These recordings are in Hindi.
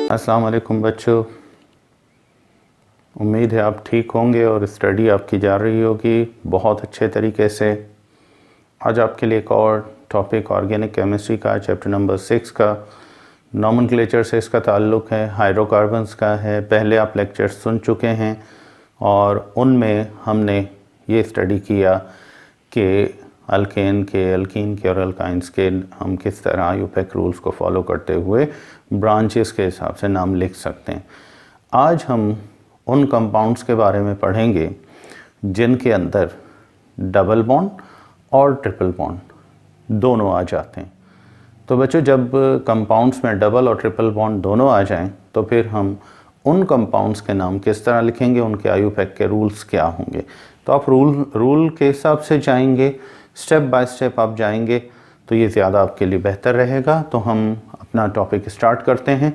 अस्सलाम वालेकुम बच्चों, उम्मीद है आप ठीक होंगे और स्टडी आपकी जा रही होगी बहुत अच्छे तरीके से। आज आपके लिए एक और टॉपिक ऑर्गेनिक केमिस्ट्री का चैप्टर नंबर 6 का नॉमेनक्लेचर से इसका ताल्लुक़ है, हाइड्रोकार्बन्स का है। पहले आप लेक्चर्स सुन चुके हैं और उनमें हमने ये स्टडी किया कि अल्कीन के और अल्काइंस के हम किस तरह आईयूपैक रूल्स को फॉलो करते हुए ब्रांचेस के हिसाब से नाम लिख सकते हैं। आज हम उन कंपाउंड्स के बारे में पढ़ेंगे जिनके अंदर डबल बॉन्ड और ट्रिपल बॉन्ड दोनों आ जाते हैं। तो बच्चों, जब कंपाउंड्स में डबल और ट्रिपल बॉन्ड दोनों आ जाएं तो फिर हम उन कंपाउंड्स के नाम किस तरह लिखेंगे, उनके आईयूपैक के रूल्स क्या होंगे। तो आप रूल के हिसाब से जाएंगे, स्टेप बाय स्टेप आप जाएंगे तो ये ज़्यादा आपके लिए बेहतर रहेगा। तो हम अपना टॉपिक स्टार्ट करते हैं,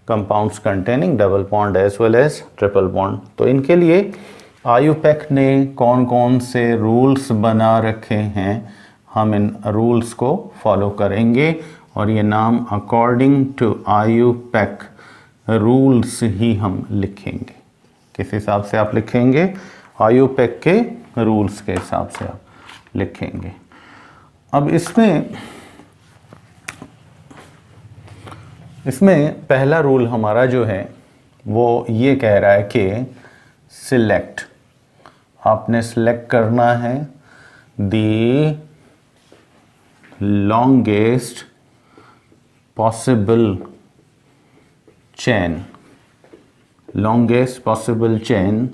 compounds containing double bond as well as triple bond. तो इनके लिए आईयूपैक ने कौन कौन से रूल्स बना रखे हैं, हम इन रूल्स को फॉलो करेंगे और ये नाम अकॉर्डिंग टू आईयूपैक रूल्स ही हम लिखेंगे। किस हिसाब से आप लिखेंगे? आईयूपैक के रूल्स के हिसाब से आप लिखेंगे। अब इसमें पहला रूल हमारा जो है वो ये कह रहा है कि सिलेक्ट, आपने सिलेक्ट करना है the longest possible chain, longest possible chain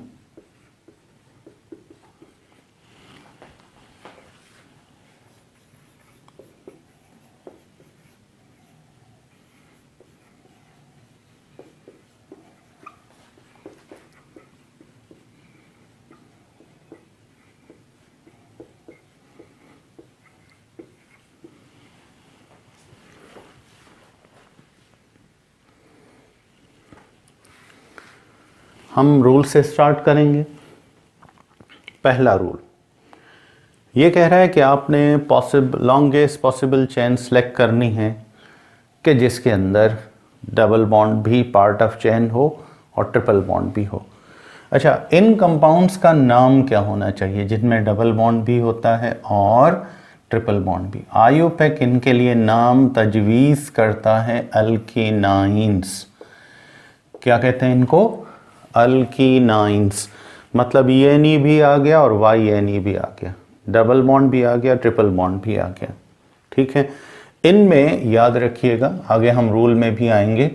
हम रूल से स्टार्ट करेंगे। पहला रूल ये कह रहा है कि आपने लॉन्गेस्ट पॉसिबल चेन सेलेक्ट करनी है कि जिसके अंदर डबल बॉन्ड भी पार्ट ऑफ चेन हो और ट्रिपल बॉन्ड भी हो। अच्छा, इन कंपाउंड्स का नाम क्या होना चाहिए जिनमें डबल बॉन्ड भी होता है और ट्रिपल बॉन्ड भी? आईयूपैक इनके लिए नाम तजवीज़ करता है अल्कीनाइंस। क्या कहते हैं इनको? अल्कीनाइंस। मतलब ENE भी आ गया और YNE भी आ गया, डबल बॉन्ड भी आ गया, ट्रिपल बॉन्ड भी आ गया। ठीक है, इनमें याद रखिएगा, आगे हम रूल में भी आएंगे,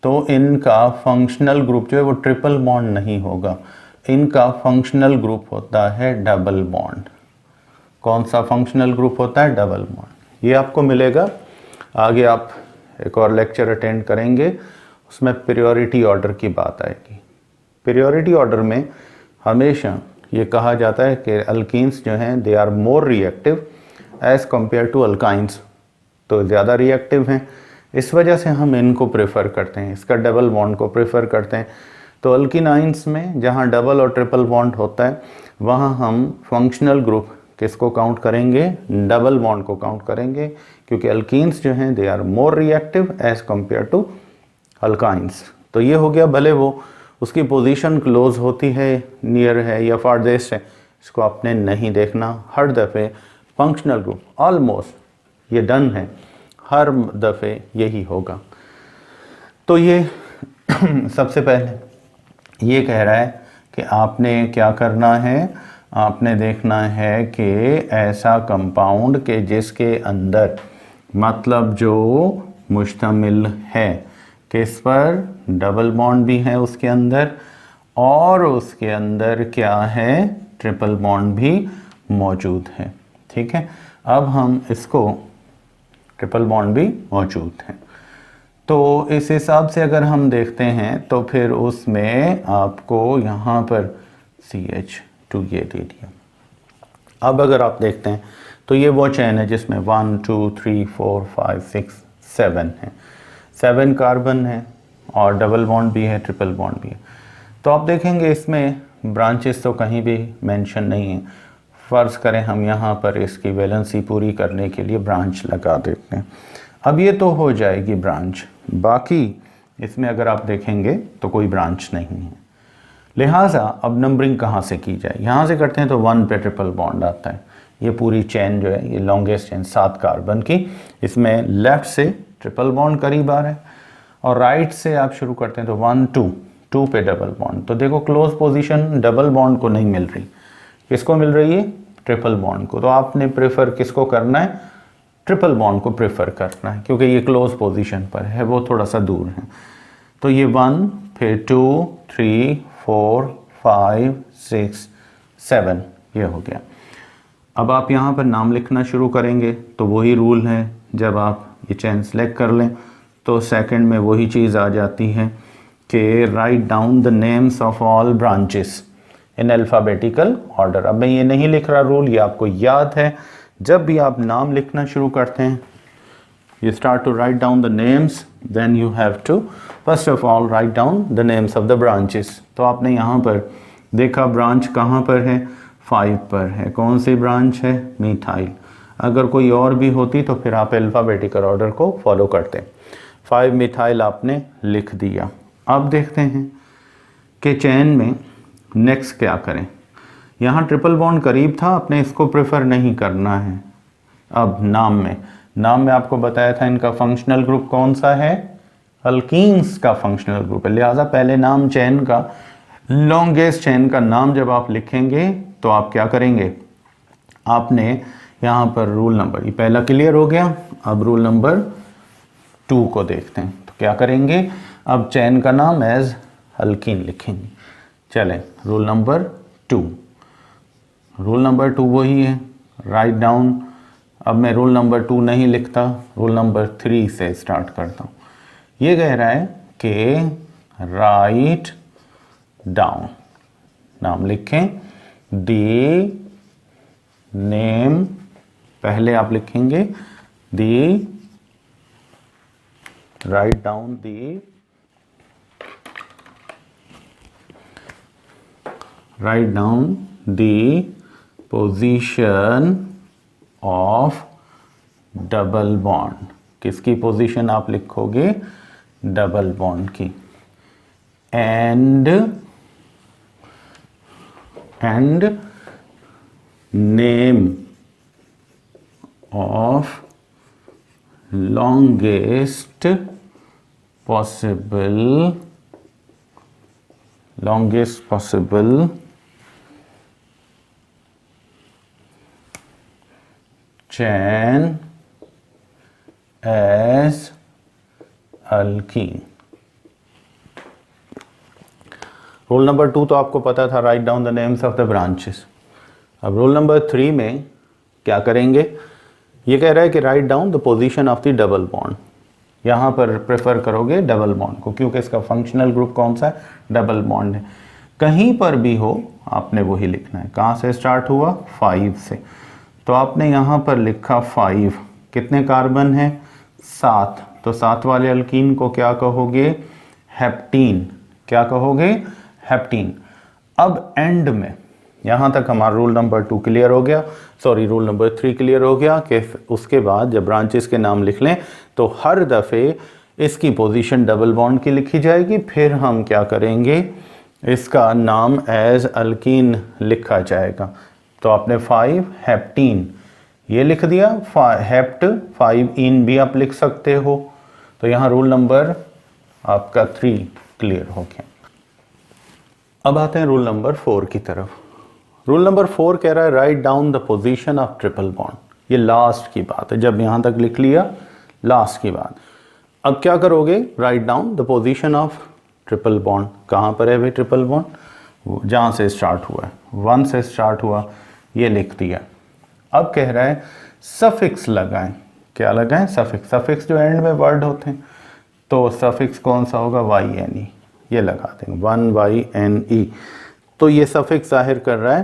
तो इनका फंक्शनल ग्रुप जो है वो ट्रिपल बॉन्ड नहीं होगा, इनका फंक्शनल ग्रुप होता है डबल बॉन्ड। कौन सा फंक्शनल ग्रुप होता है? Double bond. ये आपको मिलेगा आगे, आप एक और लेक्चर अटेंड करेंगे, उसमें प्रायोरिटी ऑर्डर की बात आएगी। प्रायोरिटी ऑर्डर में हमेशा ये कहा जाता है कि अल्कीन्स जो हैं they are more reactive as compared to alkynes, तो ज़्यादा रिएक्टिव हैं, इस वजह से हम इनको प्रेफर करते हैं, इसका डबल बॉन्ड को प्रेफर करते हैं। तो अल्कीनाइंस में जहाँ डबल और ट्रिपल बॉन्ड होता है वहाँ हम फंक्शनल ग्रुप किसको काउंट करेंगे? डबल बॉन्ड को काउंट करेंगे, क्योंकि अल्कीन्स जो हैं they are more reactive as compared to alkynes. तो ये हो गया, भले वो उसकी पोजीशन क्लोज होती है, नियर है या फारदेस्ट है, इसको आपने नहीं देखना। हर दफ़े फंक्शनल ग्रुप ऑलमोस्ट ये डन है, हर दफ़े यही होगा। तो ये सबसे पहले ये कह रहा है कि आपने क्या करना है, आपने देखना है कि ऐसा कंपाउंड के जिसके अंदर मतलब जो मुश्तमिल है किस पर? डबल बॉन्ड भी है उसके अंदर और उसके अंदर क्या है? ट्रिपल बॉन्ड भी मौजूद है। ठीक है, अब हम इसको ट्रिपल बॉन्ड भी मौजूद है, तो इस हिसाब से अगर हम देखते हैं तो फिर उसमें आपको यहाँ पर CH2 ये दे दिया। अब अगर आप देखते हैं तो ये वो चेन है जिसमें 1 2 3 4 5 6 7 है, 7 कार्बन है और डबल बॉन्ड भी है, ट्रिपल बॉन्ड भी है। तो आप देखेंगे इसमें ब्रांचेस तो कहीं भी मेंशन नहीं है। फ़र्ज़ करें हम यहाँ पर इसकी वैलेंसी पूरी करने के लिए ब्रांच लगा देते हैं। अब ये तो हो जाएगी ब्रांच, बाकी इसमें अगर आप देखेंगे तो कोई ब्रांच नहीं है। लिहाजा अब नंबरिंग कहाँ से की जाए, यहाँ से करते हैं तो 1 पे ट्रिपल बॉन्ड आता है। ये पूरी चेन जो है, ये लॉन्गेस्ट चेन 7 कार्बन की, इसमें लेफ्ट से ट्रिपल बॉन्ड करीब आ रहा है और राइट से आप शुरू करते हैं तो 1 2 पे डबल बॉन्ड। तो देखो क्लोज पोजीशन डबल बॉन्ड को नहीं मिल रही, किसको मिल रही है, ट्रिपल बॉन्ड को। तो आपने प्रेफर किसको करना है, ट्रिपल बॉन्ड को प्रेफर करना है, क्योंकि ये क्लोज पोजीशन पर है, वो थोड़ा सा दूर है। तो ये 1, फिर 2 3 4 5 6 7 ये हो गया। अब आप यहाँ पर नाम लिखना शुरू करेंगे तो वही रूल है, जब आप ये चेन सेलेक्ट कर लें तो सेकंड में वही चीज़ आ जाती है कि write down the names of all branches in alphabetical order. अब मैं ये नहीं लिख रहा रूल, ये आपको याद है। जब भी आप नाम लिखना शुरू करते हैं, you start to write down the names, then you have to first of all write down the names of the branches। तो आपने यहाँ पर देखा ब्रांच कहाँ पर है, 5 पर है। कौन सी ब्रांच है, मिथाइल। अगर कोई और भी होती तो फिर आप अल्फ़ाबेटिकल ऑर्डर को फॉलो करते। 5 मिथाइल आपने लिख दिया। अब देखते हैं कि चेन में नेक्स्ट क्या करें। यहाँ ट्रिपल बॉन्ड करीब था, आपने इसको प्रेफर नहीं करना है। अब नाम में आपको बताया था इनका फंक्शनल ग्रुप कौन सा है, अल्कीन्स का फंक्शनल ग्रुप है। लिहाजा पहले नाम चेन का, लॉन्गेस्ट चेन का नाम जब आप लिखेंगे तो आप क्या करेंगे, आपने यहाँ पर रूल नंबर, ये पहला क्लियर हो गया। अब रूल नंबर 2 को देखते हैं तो क्या करेंगे, अब चेन का नाम एज अल्कीन लिखेंगे। चलें, रूल नंबर 2, रूल नंबर 2 वही है, राइट डाउन। अब मैं रूल नंबर 2 नहीं लिखता, रूल नंबर 3 से स्टार्ट करता हूँ। ये कह रहा है कि राइट डाउन, नाम लिखें, दी नेम, पहले आप लिखेंगे the, write down the, write down the position of double bond. किसकी पोजीशन आप लिखोगे, डबल बॉन्ड की। And name of longest possible chain as alkene। Rule number 2 तो आपको पता था, write down the names of the branches. अब रूल नंबर 3 में क्या करेंगे, ये कह रहा है कि write down the position of the double bond. यहाँ पर प्रेफर करोगे डबल बॉन्ड को, क्योंकि इसका फंक्शनल ग्रुप कौन सा है, डबल बॉन्ड है। कहीं पर भी हो आपने वही लिखना है। कहाँ से स्टार्ट हुआ, 5 से, तो आपने यहाँ पर लिखा 5। कितने कार्बन है, 7। तो 7 वाले अल्कीन को क्या कहोगे, हेप्टीन। क्या कहोगे, हेप्टीन। अब एंड में, यहाँ तक हमारा रूल नंबर 2 क्लियर हो गया, सॉरी रूल नंबर 3 क्लियर हो गया कि उसके बाद जब ब्रांचेस के नाम लिख लें तो हर दफ़े इसकी पोजीशन डबल बॉन्ड की लिखी जाएगी। फिर हम क्या करेंगे, इसका नाम एज अल्कीन लिखा जाएगा। तो आपने 5 हेप्टीन ये लिख दिया, हेप्ट 5 इन भी आप लिख सकते हो। तो यहाँ रूल नंबर आपका 3 क्लियर हो गया। अब आते हैं रूल नंबर 4 की तरफ। रूल नंबर 4 कह रहा है right down the position of triple bond. ये लास्ट की बात है, जब यहाँ तक लिख लिया लास्ट की बात। अब क्या करोगे, right down the position of triple bond. कहाँ पर है भाई ट्रिपल बॉन्ड, जहाँ से स्टार्ट हुआ है, 1 से स्टार्ट हुआ, ये लिख दिया। अब कह रहा है सफिक्स लगाएं। क्या लगाएं, सफिक्स। सफिक्स जो एंड में वर्ड होते हैं, तो सफिक्स कौन सा होगा, YNE, ये लगा देंगे, 1YNE। तो ये सफिक्स जाहिर कर रहा है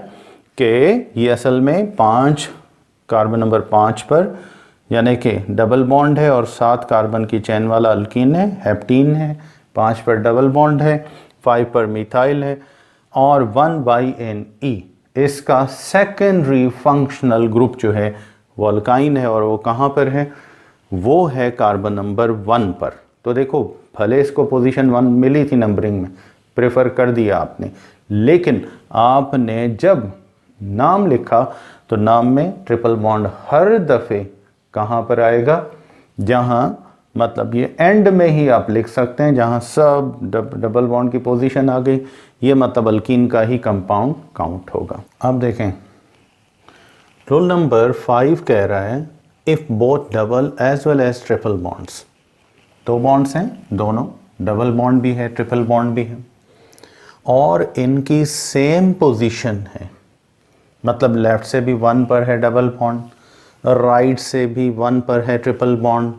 कि ये असल में 5 कार्बन नंबर 5 पर, यानी कि डबल बॉन्ड है और 7 कार्बन की चेन वाला अल्कीन है, हेप्टीन है, 5 पर डबल बॉन्ड है, 5 पर मिथाइल है, और 1YNE इसका सेकेंडरी फंक्शनल ग्रुप जो है वो अल्काइन है, और वो कहाँ पर है, वो है कार्बन नंबर 1 पर। तो देखो भले इसको पोजीशन 1 मिली थी नंबरिंग में, प्रेफर कर दिया आपने, लेकिन आपने जब नाम लिखा तो नाम में ट्रिपल बॉन्ड हर दफ़े कहाँ पर आएगा, जहाँ मतलब ये एंड में ही आप लिख सकते हैं, जहाँ सब डबल बॉन्ड की पोजीशन आ गई, ये मतलब अल्कीन का ही कंपाउंड काउंट होगा। अब देखें रूल नंबर 5 कह रहा है if both double as well as triple bonds, दो बॉन्ड्स हैं, दोनों डबल बॉन्ड भी है ट्रिपल बॉन्ड भी है, और इनकी सेम पोजीशन है, मतलब लेफ्ट से भी 1 पर है डबल बॉन्ड, राइट से भी 1 पर है ट्रिपल बॉन्ड,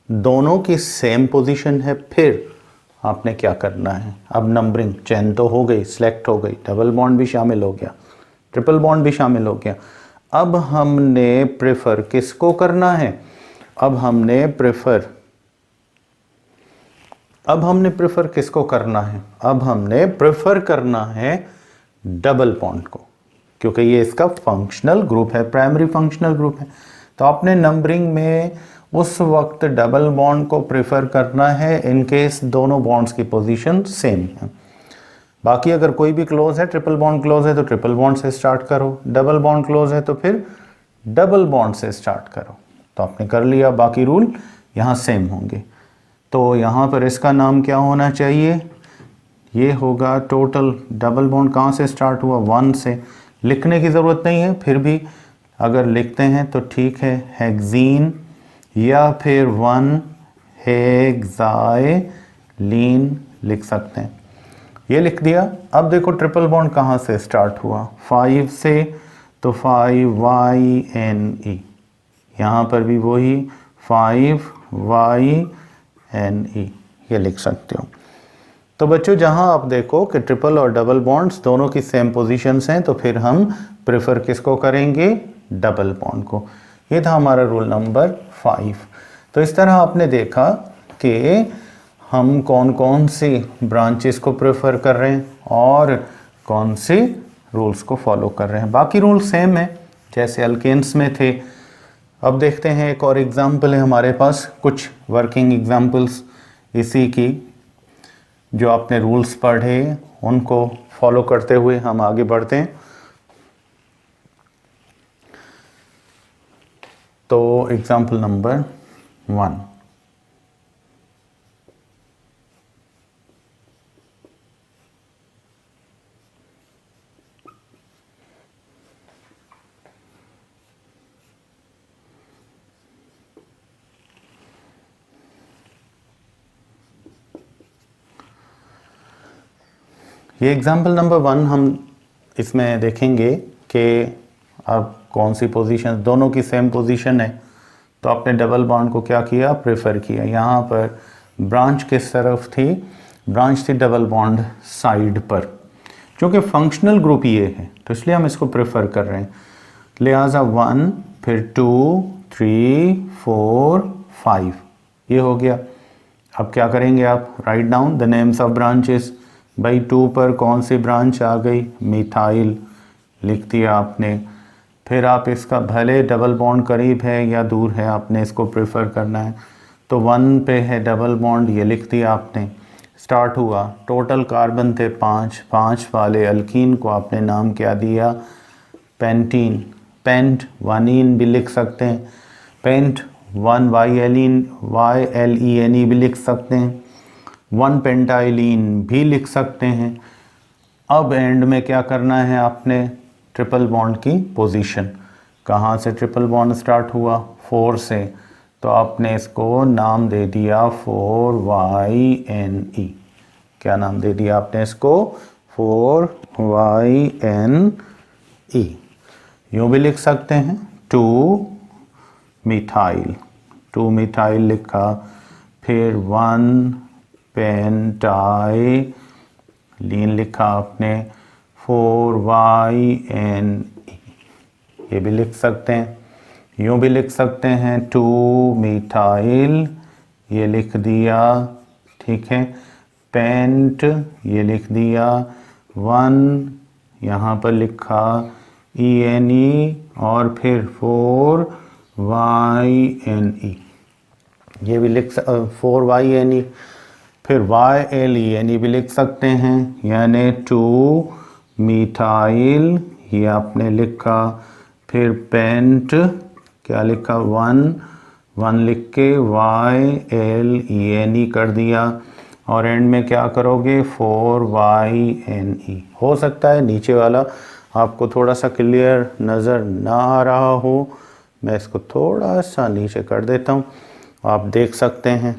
दोनों की सेम पोजीशन है, फिर आपने क्या करना है, अब नंबरिंग चेन तो हो गई, सिलेक्ट हो गई, डबल बॉन्ड भी शामिल हो गया, ट्रिपल बॉन्ड भी शामिल हो गया, अब हमने प्रेफर किसको करना है, अब हमने प्रेफर किसको करना है, अब हमने प्रेफर करना है डबल बॉन्ड को, क्योंकि ये इसका फंक्शनल ग्रुप है, प्राइमरी फंक्शनल ग्रुप है, तो आपने नंबरिंग में उस वक्त डबल बॉन्ड को प्रेफर करना है इन केस दोनों बॉन्ड्स की पोजीशन सेम है। बाकी अगर कोई भी क्लोज है, ट्रिपल बॉन्ड क्लोज है तो ट्रिपल बॉन्ड से स्टार्ट करो, डबल बॉन्ड क्लोज है तो फिर डबल बॉन्ड से स्टार्ट करो। तो आपने कर लिया, बाकी रूल यहाँ सेम होंगे। तो यहाँ पर इसका नाम क्या होना चाहिए, ये होगा टोटल डबल बॉन्ड कहाँ से स्टार्ट हुआ, 1 से, लिखने की ज़रूरत नहीं है, फिर भी अगर लिखते हैं तो ठीक है, हेक्सीन या फिर 1 हेक्साइलीन लिख सकते हैं, ये लिख दिया। अब देखो ट्रिपल बॉन्ड कहाँ से स्टार्ट हुआ, 5 से, तो 5YNE, यहाँ पर भी वही 5YNE ये लिख सकते हो। तो बच्चों जहाँ आप देखो कि ट्रिपल और डबल बॉन्ड्स दोनों की सेम पोजीशंस हैं, तो फिर हम प्रेफर किसको करेंगे, डबल बॉन्ड को। ये था हमारा रूल नंबर 5। तो इस तरह आपने देखा कि हम कौन कौन सी ब्रांचेस को प्रेफर कर रहे हैं और कौन से रूल्स को फॉलो कर रहे हैं। बाकी रूल सेम है जैसे अल्केन्स में थे। अब देखते हैं एक और एग्जाम्पल है हमारे पास, कुछ वर्किंग एग्जाम्पल्स इसी की, जो आपने रूल्स पढ़े उनको फॉलो करते हुए हम आगे बढ़ते हैं। तो एग्जाम्पल नंबर 1, ये एग्जाम्पल नंबर 1 हम इसमें देखेंगे कि अब कौन सी पोजीशन, दोनों की सेम पोजीशन है, तो आपने डबल बॉन्ड को क्या किया, प्रेफर किया। यहाँ पर ब्रांच किस तरफ थी, ब्रांच थी डबल बॉन्ड साइड पर, क्योंकि फंक्शनल ग्रुप ये है तो इसलिए हम इसको प्रेफर कर रहे हैं। लिहाजा 1, फिर 2, 3, 4, 5 ये हो गया। अब क्या करेंगे आप, write down the names of branches. भाई 2 पर कौन सी ब्रांच आ गई, मिथाइल लिख दिया आपने। फिर आप इसका भले डबल बॉन्ड करीब है या दूर है, आपने इसको प्रेफर करना है, तो 1 पे है डबल बॉन्ड, ये लिख दिया आपने। स्टार्ट हुआ, टोटल कार्बन थे 5, 5 वाले अल्कीन को आपने नाम क्या दिया, पेंटीन, पेंट वानीन भी लिख सकते हैं, पेंट 1 YLENE भी लिख सकते हैं, 1 पेंटाइलिन भी लिख सकते हैं। अब एंड में क्या करना है आपने, ट्रिपल बॉन्ड की पोजीशन, कहाँ से ट्रिपल बॉन्ड स्टार्ट हुआ, 4 से, तो आपने इसको नाम दे दिया 4YNE। क्या नाम दे दिया आपने इसको, 4YNE। यूँ भी लिख सकते हैं 2 मिथाइल, 2 मिथाइल लिखा, फिर 1 पेंटाइलिन लिखा आपने, 4YNE ये भी लिख सकते हैं। यूँ भी लिख सकते हैं 2 मिथाइल ये लिख दिया, ठीक है, पेंट ये लिख दिया, 1 यहाँ पर लिखा ENE और फिर 4YNE ये भी लिख 4YNE फिर YLENE भी लिख सकते हैं, यानी 2 मीथाइल, ये आपने लिखा। फिर पेंट, क्या लिखा, 1 लिख के YLENE कर दिया। और एंड में क्या करोगे, 4YNE। हो सकता है नीचे वाला आपको थोड़ा सा क्लियर नज़र ना आ रहा हो, मैं इसको थोड़ा सा नीचे कर देता हूँ, आप देख सकते हैं।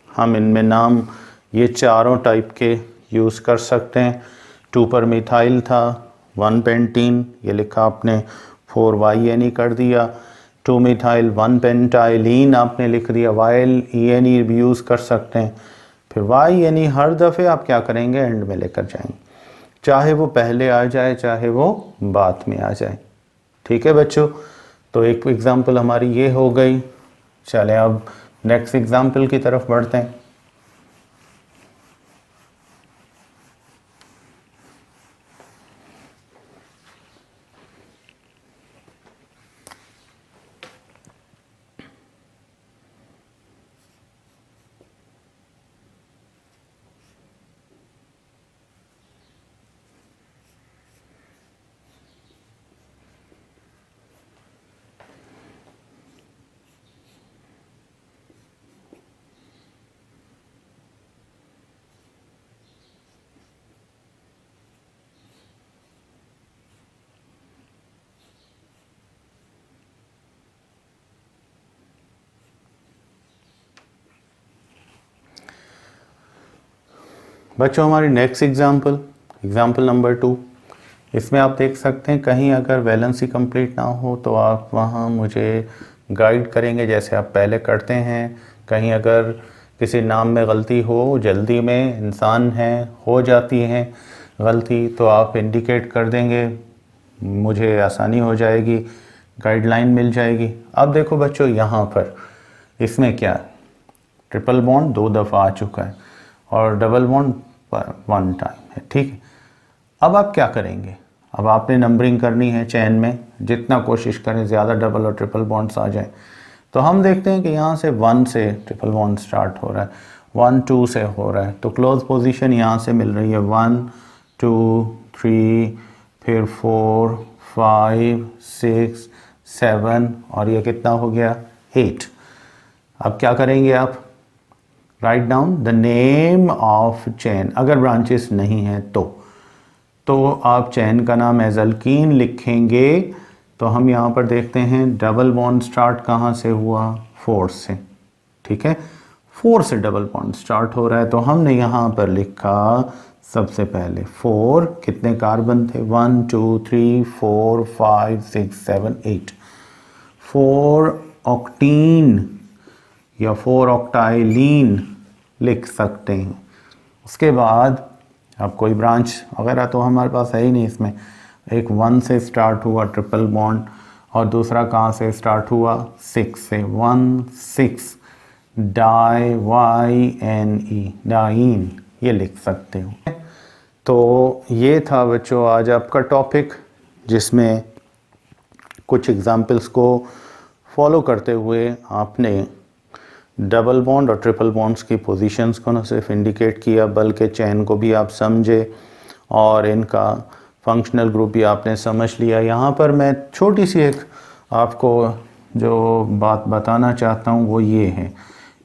हम इनमें नाम ये चारों टाइप के यूज़ कर सकते हैं। 2 पर मिथाइल था, 1 पेंटीन, ये लिखा आपने, 4YNE कर दिया। 2 मिथाइल 1 पेंटाइलिन आपने लिख दिया, YLENE भी यूज़ कर सकते हैं। फिर YNE हर दफ़े आप क्या करेंगे, एंड में लेकर जाएंगे, चाहे वो पहले आ जाए चाहे वो बाद में आ जाए। ठीक है बच्चों, तो एक एग्ज़ाम्पल हमारी ये हो गई। चलें अब नेक्स्ट एग्ज़ाम्पल की तरफ बढ़ते हैं। बच्चों हमारी नेक्स्ट एग्ज़ाम्पल नंबर 2, इसमें आप देख सकते हैं कहीं अगर वैलेंसी कंप्लीट ना हो तो आप वहाँ मुझे गाइड करेंगे जैसे आप पहले करते हैं। कहीं अगर किसी नाम में गलती हो, जल्दी में इंसान हैं, हो जाती है गलती, तो आप इंडिकेट कर देंगे, मुझे आसानी हो जाएगी, गाइडलाइन मिल जाएगी। अब देखो बच्चों यहाँ पर इसमें क्या है, ट्रिपल बॉन्ड 2 दफ़ा आ चुका है और डबल बॉन्ड 1 टाइम है। ठीक है, अब आप क्या करेंगे, अब आपने नंबरिंग करनी है चैन में, जितना कोशिश करें ज़्यादा डबल और ट्रिपल बॉन्ड्स आ जाएं। तो हम देखते हैं कि यहाँ से 1 से ट्रिपल बॉन्ड स्टार्ट हो रहा है, 1 2 से हो रहा है, तो क्लोज पोजीशन यहाँ से मिल रही है 1 2 3, फिर 4 5 6 7 और ये कितना हो गया 8। अब क्या करेंगे आप, write down the name of chain. अगर ब्रांचेस नहीं हैं तो आप चैन का नाम एज अल्कीन लिखेंगे। तो हम यहाँ पर देखते हैं डबल बॉन्ड स्टार्ट कहाँ से हुआ, 4 से। ठीक है, 4 से डबल बॉन्ड स्टार्ट हो रहा है, तो हमने यहाँ पर लिखा सबसे पहले 4, कितने कार्बन थे, 1 2 3 4 5 6 7 8, 4 ऑक्टीन या 4 ऑक्टाइलिन लिख सकते हैं। उसके बाद अब कोई ब्रांच वगैरह तो हमारे पास है ही नहीं इसमें, एक 1 से स्टार्ट हुआ ट्रिपल बॉन्ड और दूसरा कहाँ से स्टार्ट हुआ, 6 से, 1 6 DYNE, डाइन, ये लिख सकते हो। तो ये था बच्चों आज आपका टॉपिक, जिसमें कुछ एग्जाम्पल्स को फॉलो करते हुए आपने डबल बॉन्ड और ट्रिपल बॉन्ड्स की पोजीशंस को न सिर्फ इंडिकेट किया बल्कि चैन को भी आप समझे और इनका फंक्शनल ग्रुप भी आपने समझ लिया। यहाँ पर मैं छोटी सी एक आपको जो बात बताना चाहता हूँ वो ये है,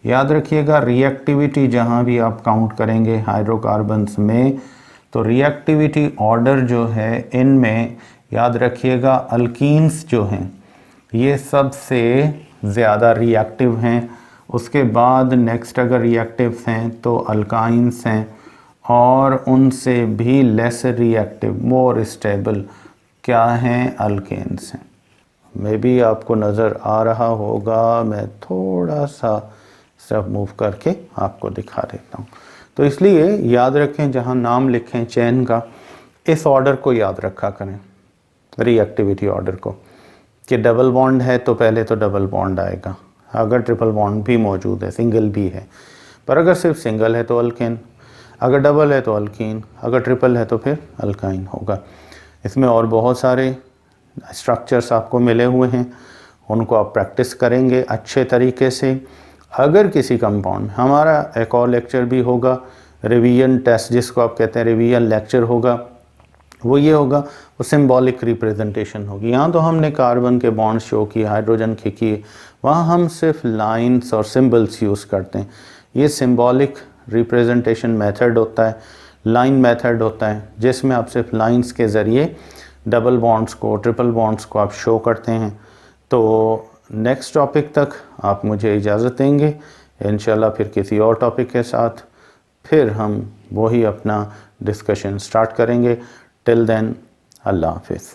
याद रखिएगा रिएक्टिविटी जहाँ भी आप काउंट करेंगे हाइड्रोकार्बन्स में, तो रिएक्टिविटी ऑर्डर जो है इनमें याद रखिएगा अल्कीन्स जो हैं ये सबसे ज़्यादा रिएक्टिव हैं। उसके बाद नेक्स्ट अगर रिएक्टिव्स हैं तो अल्काइंस हैं और उनसे भी लेस रिएक्टिव, मोर स्टेबल क्या हैं, अल्केन्स हैं। मे भी आपको नज़र आ रहा होगा, मैं थोड़ा सा सब मूव करके आपको दिखा देता हूँ। तो इसलिए याद रखें जहाँ नाम लिखें चैन का, इस ऑर्डर को याद रखा करें, रिएक्टिविटी ऑर्डर को, कि डबल बॉन्ड है तो पहले तो डबल बॉन्ड आएगा, अगर ट्रिपल बॉन्ड भी मौजूद है, सिंगल भी है, पर अगर सिर्फ सिंगल है तो अल्केन, अगर डबल है तो अल्कीन, अगर ट्रिपल है तो फिर अल्काइन होगा। इसमें और बहुत सारे स्ट्रक्चर्स आपको मिले हुए हैं, उनको आप प्रैक्टिस करेंगे अच्छे तरीके से अगर किसी कंपाउंड, हमारा एक और लेक्चर भी होगा, रिवीजन टेस्ट जिसको आप कहते हैं, रिवीजन लेक्चर होगा, वो ये होगा, वो सिंबॉलिक रिप्रेजेंटेशन होगी। यहाँ तो हमने कार्बन के बॉन्ड शो किए, हाइड्रोजन के किए, वहाँ हम सिर्फ लाइंस और सिंबल्स यूज़ करते हैं। ये सिंबॉलिक रिप्रेजेंटेशन मेथड होता है, लाइन मेथड होता है, जिसमें आप सिर्फ लाइंस के ज़रिए डबल बॉन्ड्स को, ट्रिपल बॉन्ड्स को आप शो करते हैं। तो नेक्स्ट टॉपिक तक आप मुझे इजाज़त देंगे, इंशाल्लाह फिर किसी और टॉपिक के साथ फिर हम वही अपना डिस्कशन स्टार्ट करेंगे। टिल देन, अल्लाह हाफिज़।